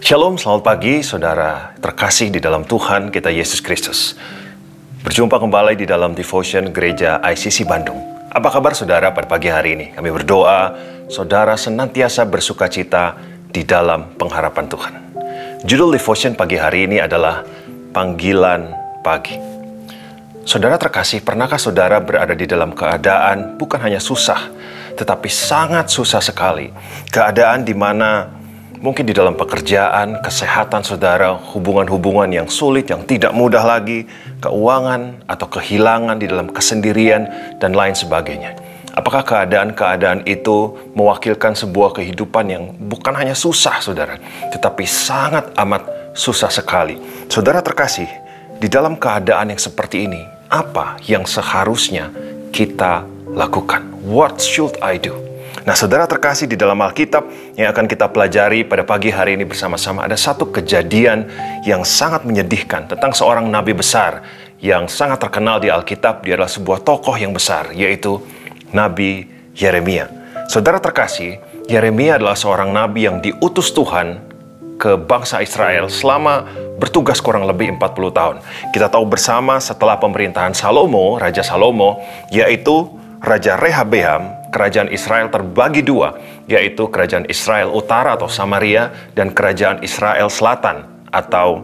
Shalom, selamat pagi saudara terkasih di dalam Tuhan kita Yesus Kristus. Berjumpa kembali di dalam Devotion Gereja ICC Bandung. Apa kabar saudara pada pagi hari ini? Kami berdoa saudara senantiasa bersukacita di dalam pengharapan Tuhan. Judul Devotion pagi hari ini adalah Panggilan Pagi. Saudara terkasih, pernahkah saudara berada di dalam keadaan bukan hanya susah, tetapi sangat susah sekali? Keadaan di mana mungkin di dalam pekerjaan, kesehatan saudara, hubungan-hubungan yang sulit, yang tidak mudah lagi, keuangan atau kehilangan di dalam kesendirian, dan lain sebagainya. Apakah keadaan-keadaan itu mewakilkan sebuah kehidupan yang bukan hanya susah, saudara, tetapi sangat amat susah sekali? Saudara terkasih, di dalam keadaan yang seperti ini, apa yang seharusnya kita lakukan? What should I do? Nah, saudara terkasih, di dalam Alkitab yang akan kita pelajari pada pagi hari ini bersama-sama, ada satu kejadian yang sangat menyedihkan tentang seorang nabi besar yang sangat terkenal di Alkitab. Dia adalah sebuah tokoh yang besar, yaitu Nabi Yeremia. Saudara terkasih, Yeremia adalah seorang nabi yang diutus Tuhan ke bangsa Israel selama bertugas kurang lebih 40 tahun. Kita tahu bersama setelah pemerintahan Salomo, Raja Salomo, yaitu Raja Rehabeam, kerajaan Israel terbagi dua, yaitu kerajaan Israel Utara atau Samaria dan kerajaan Israel Selatan atau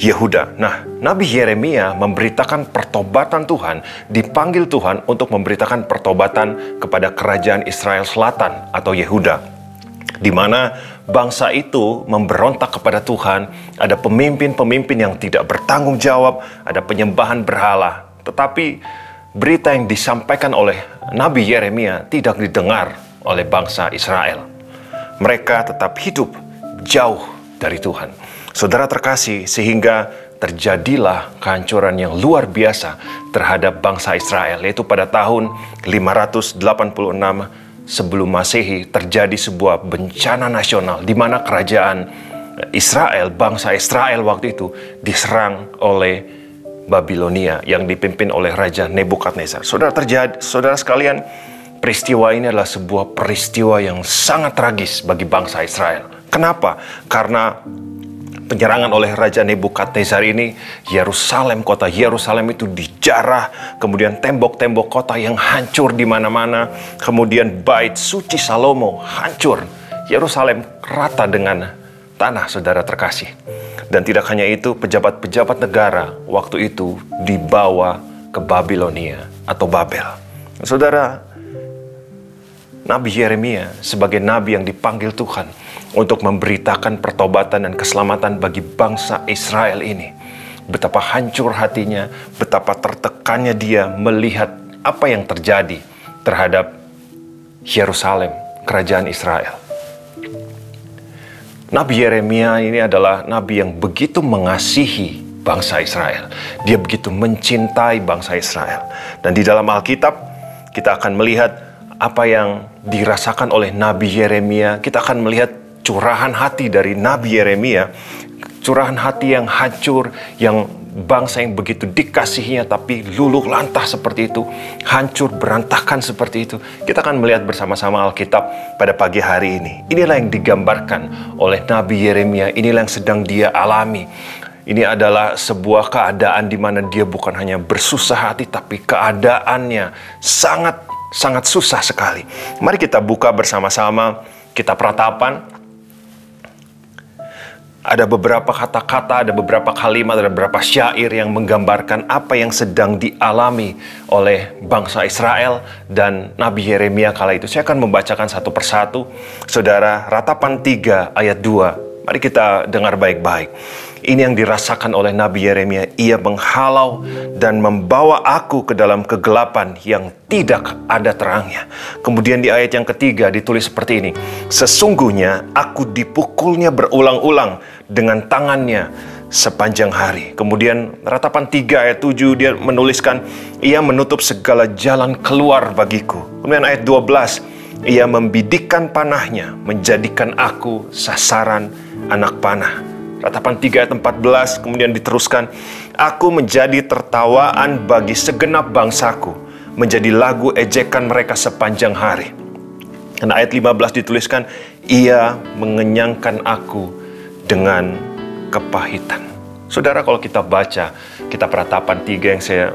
Yehuda. Nah, Nabi Yeremia memberitakan pertobatan Tuhan, dipanggil Tuhan untuk memberitakan pertobatan kepada kerajaan Israel Selatan atau Yehuda, di mana bangsa itu memberontak kepada Tuhan. Ada pemimpin-pemimpin yang tidak bertanggung jawab, ada penyembahan berhala. Tetapi berita yang disampaikan oleh Nabi Yeremia tidak didengar oleh bangsa Israel. Mereka tetap hidup jauh dari Tuhan. Saudara terkasih, sehingga terjadilah kehancuran yang luar biasa terhadap bangsa Israel, yaitu pada tahun 586 sebelum Masehi terjadi sebuah bencana nasional di mana kerajaan Israel, bangsa Israel waktu itu diserang oleh Babilonia yang dipimpin oleh Raja Nebukadnezar. Saudara sekalian, peristiwa ini adalah sebuah peristiwa yang sangat tragis bagi bangsa Israel. Kenapa? Karena penyerangan oleh Raja Nebukadnezar ini, Yerusalem, kota Yerusalem itu dijarah, kemudian tembok-tembok kota yang hancur di mana-mana, kemudian bait suci Salomo hancur, Yerusalem rata dengan tanah, saudara terkasih. Dan tidak hanya itu, pejabat-pejabat negara waktu itu dibawa ke Babilonia atau Babel. Saudara, Nabi Yeremia sebagai nabi yang dipanggil Tuhan untuk memberitakan pertobatan dan keselamatan bagi bangsa Israel ini, betapa hancur hatinya, betapa tertekannya dia melihat apa yang terjadi terhadap Yerusalem, kerajaan Israel. Nabi Yeremia ini adalah nabi yang begitu mengasihi bangsa Israel. Dia begitu mencintai bangsa Israel. Dan di dalam Alkitab, kita akan melihat apa yang dirasakan oleh Nabi Yeremia. Kita akan melihat curahan hati dari Nabi Yeremia. Curahan hati yang hancur, yang bangsa yang begitu dikasihinya tapi luluh lantah seperti itu, hancur berantakan seperti itu. Kita akan melihat bersama-sama Alkitab pada pagi hari ini. Inilah yang digambarkan oleh Nabi Yeremia, inilah yang sedang dia alami. Ini adalah sebuah keadaan di mana dia bukan hanya bersusah hati, tapi keadaannya sangat susah sekali. Mari kita buka bersama-sama kitab Ratapan. Ada beberapa kata-kata, ada beberapa kalimat, ada beberapa syair yang menggambarkan apa yang sedang dialami oleh bangsa Israel dan Nabi Yeremia kala itu. Saya akan membacakan satu persatu. Saudara, Ratapan 3 ayat 2. Mari kita dengar baik-baik. Ini yang dirasakan oleh Nabi Yeremia. Ia menghalau dan membawa aku ke dalam kegelapan yang tidak ada terangnya. Kemudian di ayat yang ketiga ditulis seperti ini. Sesungguhnya aku dipukulnya berulang-ulang dengan tangannya sepanjang hari. Kemudian Ratapan 3 ayat 7 dia menuliskan, ia menutup segala jalan keluar bagiku. Kemudian ayat 12, ia membidikkan panahnya, menjadikan aku sasaran anak panah. Ratapan 3 ayat 14 kemudian diteruskan, aku menjadi tertawaan bagi segenap bangsaku, menjadi lagu ejekan mereka sepanjang hari. Dan ayat 15 dituliskan, ia mengenyangkan aku dengan kepahitan. Saudara, kalau kita baca kitab Ratapan 3 yang saya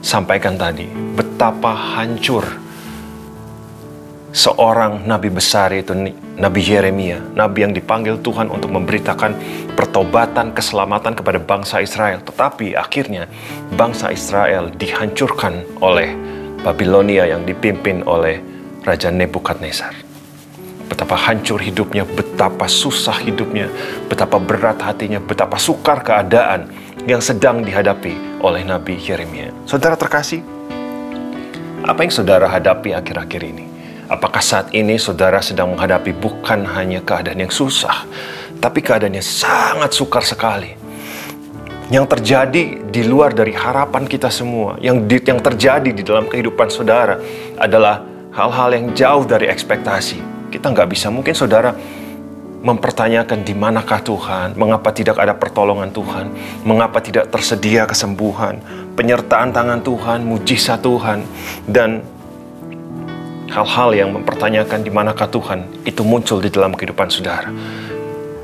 sampaikan tadi, betapa hancur seorang nabi besar, yaitu Nabi Yeremia, nabi yang dipanggil Tuhan untuk memberitakan pertobatan, keselamatan kepada bangsa Israel. Tetapi akhirnya bangsa Israel dihancurkan oleh Babilonia yang dipimpin oleh Raja Nebukadnezar. Betapa hancur hidupnya, betapa susah hidupnya, betapa berat hatinya, betapa sukar keadaan yang sedang dihadapi oleh Nabi Yeremia. Saudara terkasih, apa yang saudara hadapi akhir-akhir ini? Apakah saat ini saudara sedang menghadapi bukan hanya keadaan yang susah, tapi keadaan yang sangat sukar sekali? Yang terjadi di luar dari harapan kita semua, yang terjadi di dalam kehidupan saudara adalah hal-hal yang jauh dari ekspektasi. Kita nggak bisa, mungkin saudara mempertanyakan di manakah Tuhan, mengapa tidak ada pertolongan Tuhan, mengapa tidak tersedia kesembuhan, penyertaan tangan Tuhan, mujizat Tuhan, dan hal-hal yang mempertanyakan di manakah Tuhan itu muncul di dalam kehidupan saudara.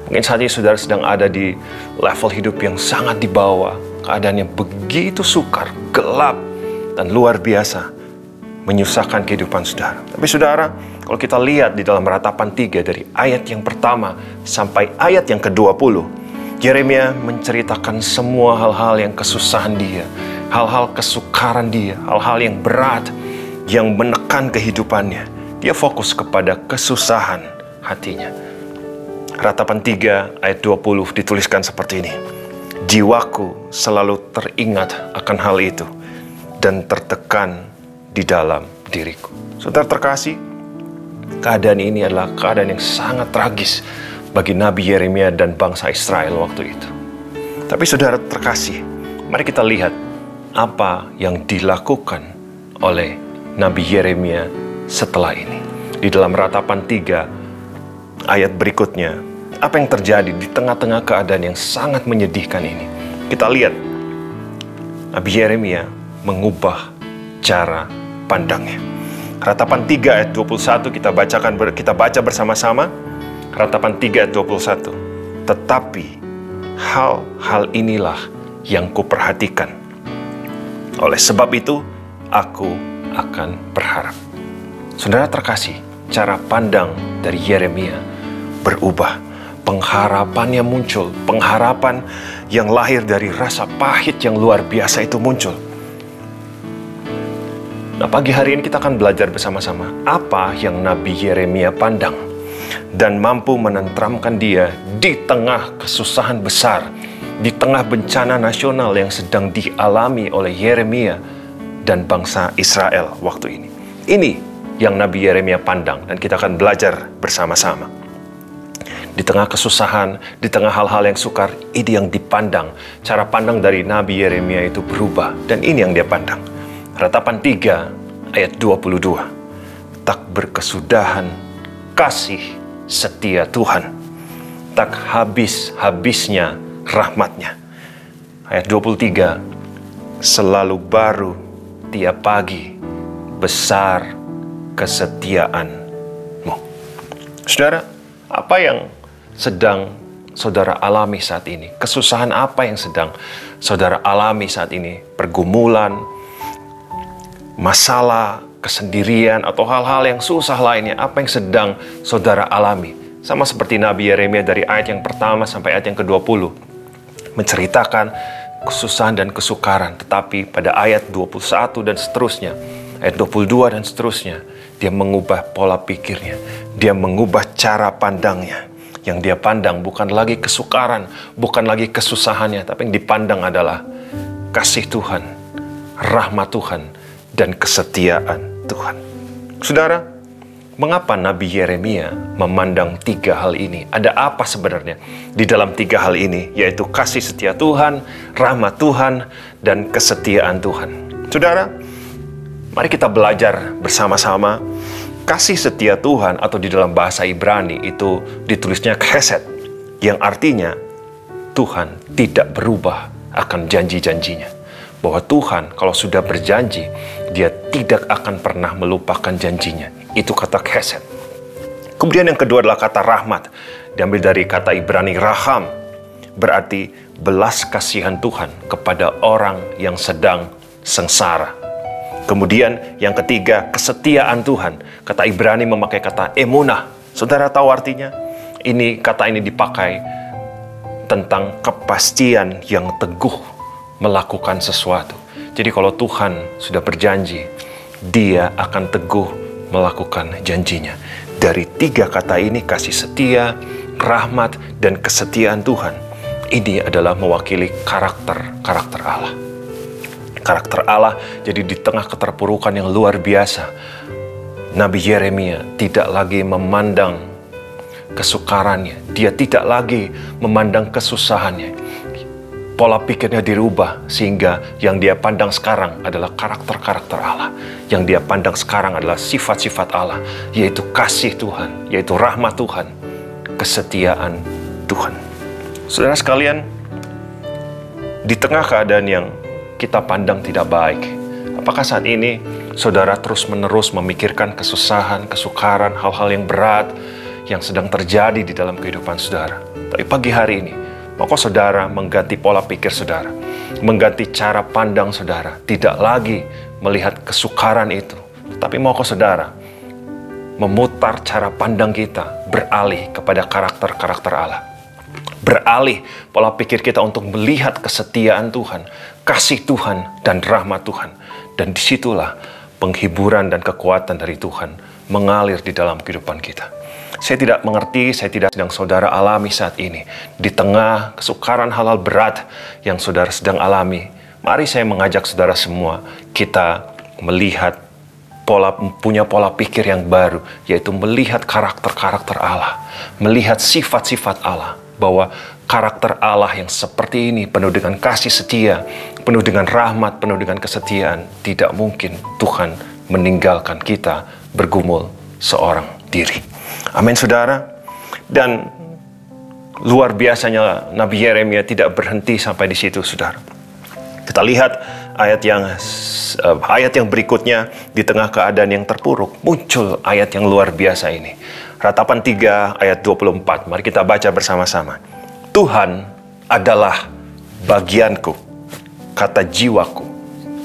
Mungkin saat ini saudara sedang ada di level hidup yang sangat di bawah, keadaannya begitu sukar, gelap, dan luar biasa menyusahkan kehidupan saudara. Tapi saudara, kalau kita lihat di dalam Ratapan 3 dari ayat yang pertama sampai ayat yang ke-20, Yeremia menceritakan semua hal-hal yang kesusahan dia, hal-hal kesukaran dia, hal-hal yang berat yang menekan kehidupannya. Dia fokus kepada kesusahan hatinya. Ratapan 3 ayat 20 dituliskan seperti ini. Jiwaku selalu teringat akan hal itu dan tertekan di dalam diriku. Saudara terkasih, keadaan ini adalah keadaan yang sangat tragis bagi Nabi Yeremia dan bangsa Israel waktu itu. Tapi saudara terkasih, mari kita lihat apa yang dilakukan oleh Nabi Yeremia setelah ini. Di dalam Ratapan 3 ayat berikutnya, apa yang terjadi di tengah-tengah keadaan yang sangat menyedihkan ini? Kita lihat Nabi Yeremia mengubah cara pandangnya. Ratapan 3 ayat 21 kita baca bersama-sama. Ratapan 3 ayat 21. Tetapi hal-hal inilah yang kuperhatikan. Oleh sebab itu aku akan berharap. Saudara terkasih, cara pandang dari Yeremia berubah. Pengharapannya muncul, pengharapan yang lahir dari rasa pahit yang luar biasa itu muncul. Nah, pagi hari ini kita akan belajar bersama-sama apa yang Nabi Yeremia pandang dan mampu menenteramkan dia di tengah kesusahan besar, di tengah bencana nasional yang sedang dialami oleh Yeremia dan bangsa Israel waktu ini. Ini yang Nabi Yeremia pandang dan kita akan belajar bersama-sama. Di tengah kesusahan, di tengah hal-hal yang sukar, ini yang dipandang. Cara pandang dari Nabi Yeremia itu berubah dan ini yang dia pandang. Ratapan 3 ayat 22. Tak berkesudahan kasih setia Tuhan, tak habis-habisnya rahmatnya. Ayat 23. Selalu baru tiap pagi, besar kesetiaanmu. Saudara, apa yang sedang saudara alami saat ini? Kesusahan apa yang sedang saudara alami saat ini? Pergumulan, masalah, kesendirian, atau hal-hal yang susah lainnya. Apa yang sedang saudara alami? Sama seperti Nabi Yeremia dari ayat yang pertama sampai ayat yang ke-20. Menceritakan kesusahan dan kesukaran. Tetapi pada ayat 21 dan seterusnya, ayat 22 dan seterusnya, dia mengubah pola pikirnya. Dia mengubah cara pandangnya. Yang dia pandang bukan lagi kesukaran, bukan lagi kesusahannya, tapi yang dipandang adalah kasih Tuhan, rahmat Tuhan, dan kesetiaan Tuhan. Saudara, mengapa Nabi Yeremia memandang 3 hal ini? Ada apa sebenarnya di dalam 3 hal ini? Yaitu kasih setia Tuhan, rahmat Tuhan, dan kesetiaan Tuhan. Saudara, mari kita belajar bersama-sama. Kasih setia Tuhan atau di dalam bahasa Ibrani itu ditulisnya chesed, yang artinya Tuhan tidak berubah akan janji-janjinya. Bahwa Tuhan kalau sudah berjanji, dia tidak akan pernah melupakan janjinya. Itu kata chesed. Kemudian yang kedua adalah kata rahmat. diambil dari kata Ibrani raham, berarti belas kasihan Tuhan kepada orang yang sedang sengsara. Kemudian yang ketiga, kesetiaan Tuhan. Kata Ibrani memakai kata emunah. Saudara tahu artinya? Kata ini dipakai tentang kepastian yang teguh melakukan sesuatu. Jadi kalau Tuhan sudah berjanji, Dia akan teguh melakukan janjinya. Dari tiga kata ini, kasih setia, rahmat, dan kesetiaan Tuhan, ini adalah mewakili karakter Allah. Karakter Allah, jadi di tengah keterpurukan yang luar biasa, Nabi Yeremia tidak lagi memandang kesukarannya. Dia tidak lagi memandang kesusahannya. Pola pikirnya dirubah sehingga yang dia pandang sekarang adalah karakter Allah. Yang dia pandang sekarang adalah sifat-sifat Allah, yaitu kasih Tuhan, yaitu rahmat Tuhan, kesetiaan Tuhan. Saudara sekalian, di tengah keadaan yang kita pandang tidak baik, apakah saat ini saudara terus-menerus memikirkan kesusahan, kesukaran, hal-hal yang berat yang sedang terjadi di dalam kehidupan saudara? Tapi pagi hari ini, maka saudara mengganti pola pikir saudara, mengganti cara pandang saudara, tidak lagi melihat kesukaran itu, tapi maka saudara memutar cara pandang kita, beralih kepada karakter Allah. Beralih pola pikir kita untuk melihat kesetiaan Tuhan, kasih Tuhan, dan rahmat Tuhan. Dan disitulah penghiburan dan kekuatan dari Tuhan mengalir di dalam kehidupan kita. Saya tidak mengerti, saya tidak sedang saudara alami saat ini. Di tengah kesukaran hal-hal berat yang saudara sedang alami, mari saya mengajak saudara semua, kita melihat punya pola pikir yang baru, yaitu melihat karakter Allah, melihat sifat-sifat Allah, bahwa karakter Allah yang seperti ini, penuh dengan kasih setia, penuh dengan rahmat, penuh dengan kesetiaan, tidak mungkin Tuhan meninggalkan kita bergumul seorang diri. Amin, saudara. Dan luar biasanya Nabi Yeremia tidak berhenti sampai di situ, saudara. Kita lihat ayat yang berikutnya, di tengah keadaan yang terpuruk, muncul ayat yang luar biasa ini. Ratapan 3 ayat 24. Mari kita baca bersama-sama. Tuhan adalah bagianku, kata jiwaku.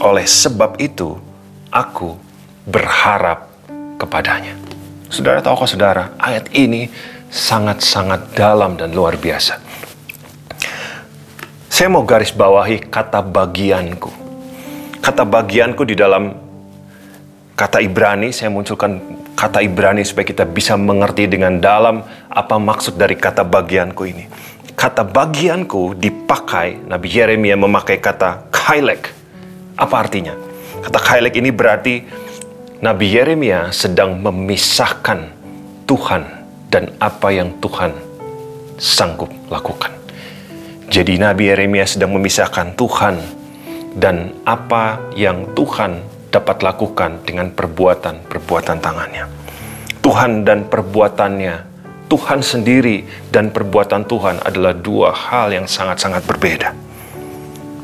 Oleh sebab itu, aku berharap kepadanya. Saudara tahukah saudara, ayat ini sangat-sangat dalam dan luar biasa. Saya mau garis bawahi kata bagianku. Kata bagianku di dalam kata Ibrani, saya munculkan kata Ibrani supaya kita bisa mengerti dengan dalam apa maksud dari kata bagianku ini. Kata bagianku dipakai, Nabi Yeremia memakai kata kailek. Apa artinya? Kata kailek ini berarti Nabi Yeremia sedang memisahkan Tuhan dan apa yang Tuhan sanggup lakukan. Jadi Nabi Yeremia sedang memisahkan Tuhan dan apa yang Tuhan dapat lakukan dengan perbuatan tangannya. Tuhan dan perbuatannya, Tuhan sendiri dan perbuatan Tuhan adalah dua hal yang sangat-sangat berbeda.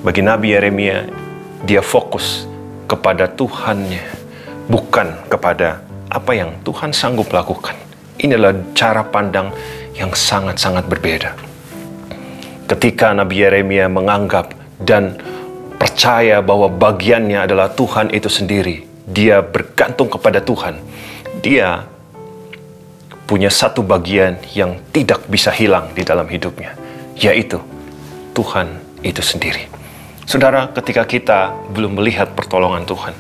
Bagi Nabi Yeremia, dia fokus kepada Tuhannya, bukan kepada apa yang Tuhan sanggup lakukan. Inilah cara pandang yang sangat-sangat berbeda. Ketika Nabi Yeremia menganggap dan percaya bahwa bagiannya adalah Tuhan itu sendiri, dia bergantung kepada Tuhan, dia punya satu bagian yang tidak bisa hilang di dalam hidupnya, yaitu Tuhan itu sendiri. Saudara, ketika kita belum melihat pertolongan Tuhan,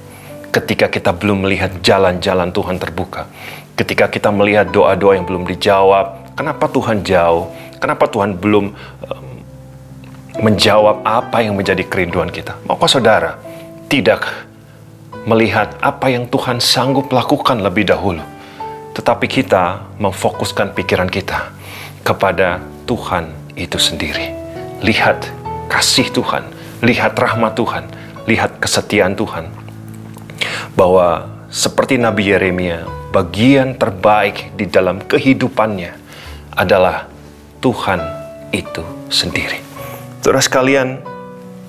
ketika kita belum melihat jalan-jalan Tuhan terbuka, ketika kita melihat doa-doa yang belum dijawab, kenapa Tuhan jauh? Kenapa Tuhan belum menjawab apa yang menjadi kerinduan kita? Maukah saudara tidak melihat apa yang Tuhan sanggup lakukan lebih dahulu, tetapi kita memfokuskan pikiran kita kepada Tuhan itu sendiri? Lihat kasih Tuhan, lihat rahmat Tuhan, lihat kesetiaan Tuhan. Bahwa seperti Nabi Yeremia, bagian terbaik di dalam kehidupannya adalah Tuhan itu sendiri. Saudara sekalian,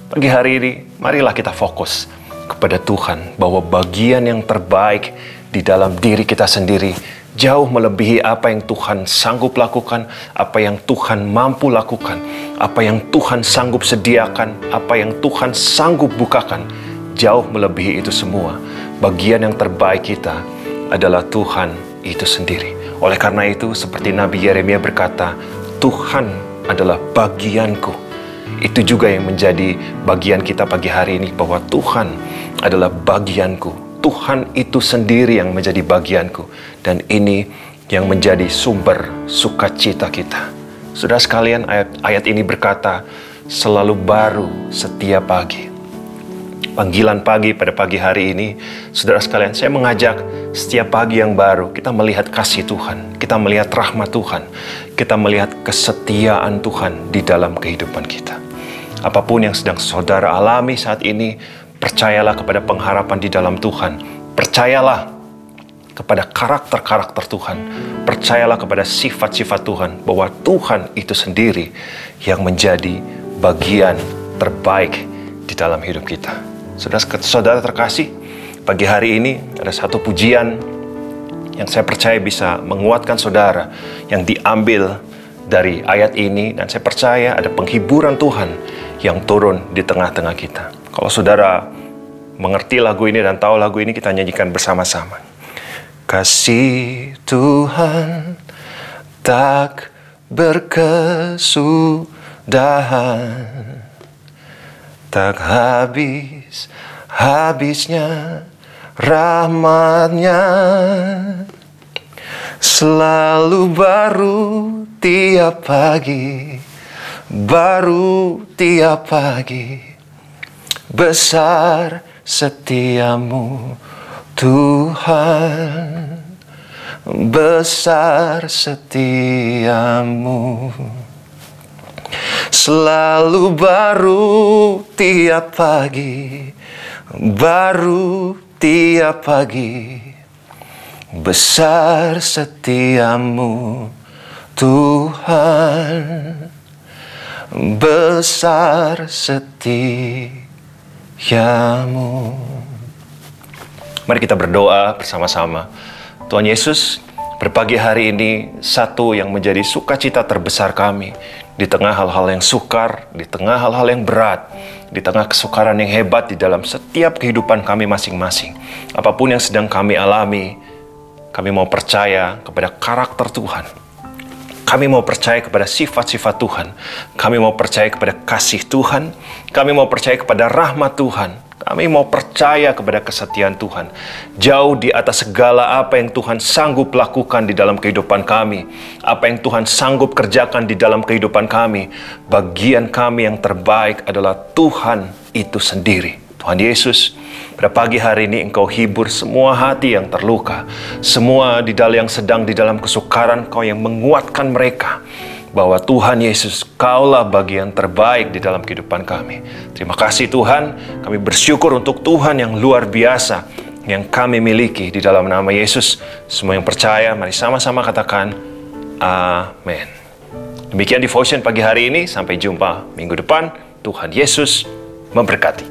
pagi hari ini, marilah kita fokus kepada Tuhan, bahwa bagian yang terbaik di dalam diri kita sendiri, jauh melebihi apa yang Tuhan sanggup lakukan, apa yang Tuhan mampu lakukan, apa yang Tuhan sanggup sediakan, apa yang Tuhan sanggup bukakan. Jauh melebihi itu semua. Bagian yang terbaik kita adalah Tuhan itu sendiri. Oleh karena itu, seperti Nabi Yeremia berkata, Tuhan adalah bagianku. Itu juga yang menjadi bagian kita pagi hari ini, bahwa Tuhan adalah bagianku. Tuhan itu sendiri yang menjadi bagianku. Dan ini yang menjadi sumber sukacita kita. Saudara sekalian, ayat ini berkata, selalu baru setiap pagi. Panggilan pagi pada pagi hari ini, saudara sekalian, saya mengajak setiap pagi yang baru kita melihat kasih Tuhan, kita melihat rahmat Tuhan, kita melihat kesetiaan Tuhan di dalam kehidupan kita. Apapun yang sedang saudara alami saat ini, percayalah kepada pengharapan di dalam Tuhan. Percayalah kepada karakter-karakter Tuhan. Percayalah kepada sifat-sifat Tuhan, bahwa Tuhan itu sendiri yang menjadi bagian terbaik di dalam hidup kita. Saudara terkasih, pagi hari ini ada satu pujian yang saya percaya bisa menguatkan saudara, yang diambil dari ayat ini, dan saya percaya ada penghiburan Tuhan yang turun di tengah-tengah kita. Kalau saudara mengerti lagu ini dan tahu lagu ini, kita nyanyikan bersama-sama. Kasih Tuhan tak berkesudahan, tak habisnya rahmatnya, selalu baru tiap pagi, besar setiamu Tuhan, besar setiamu. Selalu baru tiap pagi, besar setiamu Tuhan, besar setiamu. Mari kita berdoa bersama-sama. Tuhan Yesus, berpagi hari ini, satu yang menjadi sukacita terbesar kami, di tengah hal-hal yang sukar, di tengah hal-hal yang berat, di tengah kesukaran yang hebat di dalam setiap kehidupan kami masing-masing. Apapun yang sedang kami alami, kami mau percaya kepada karakter Tuhan. Kami mau percaya kepada sifat-sifat Tuhan. Kami mau percaya kepada kasih Tuhan. Kami mau percaya kepada rahmat Tuhan. Kami mau percaya kepada kesetiaan Tuhan. Jauh di atas segala apa yang Tuhan sanggup lakukan di dalam kehidupan kami. Apa yang Tuhan sanggup kerjakan di dalam kehidupan kami. Bagian kami yang terbaik adalah Tuhan itu sendiri. Tuhan Yesus, pada pagi hari ini Engkau hibur semua hati yang terluka. Semua yang sedang di dalam kesukaran, Kau yang menguatkan mereka. Bahwa Tuhan Yesus, Kaulah bagian terbaik di dalam kehidupan kami. Terima kasih Tuhan, kami bersyukur untuk Tuhan yang luar biasa yang kami miliki di dalam nama Yesus. Semua yang percaya, mari sama-sama katakan amin. Demikian devotion pagi hari ini, sampai jumpa minggu depan. Tuhan Yesus memberkati.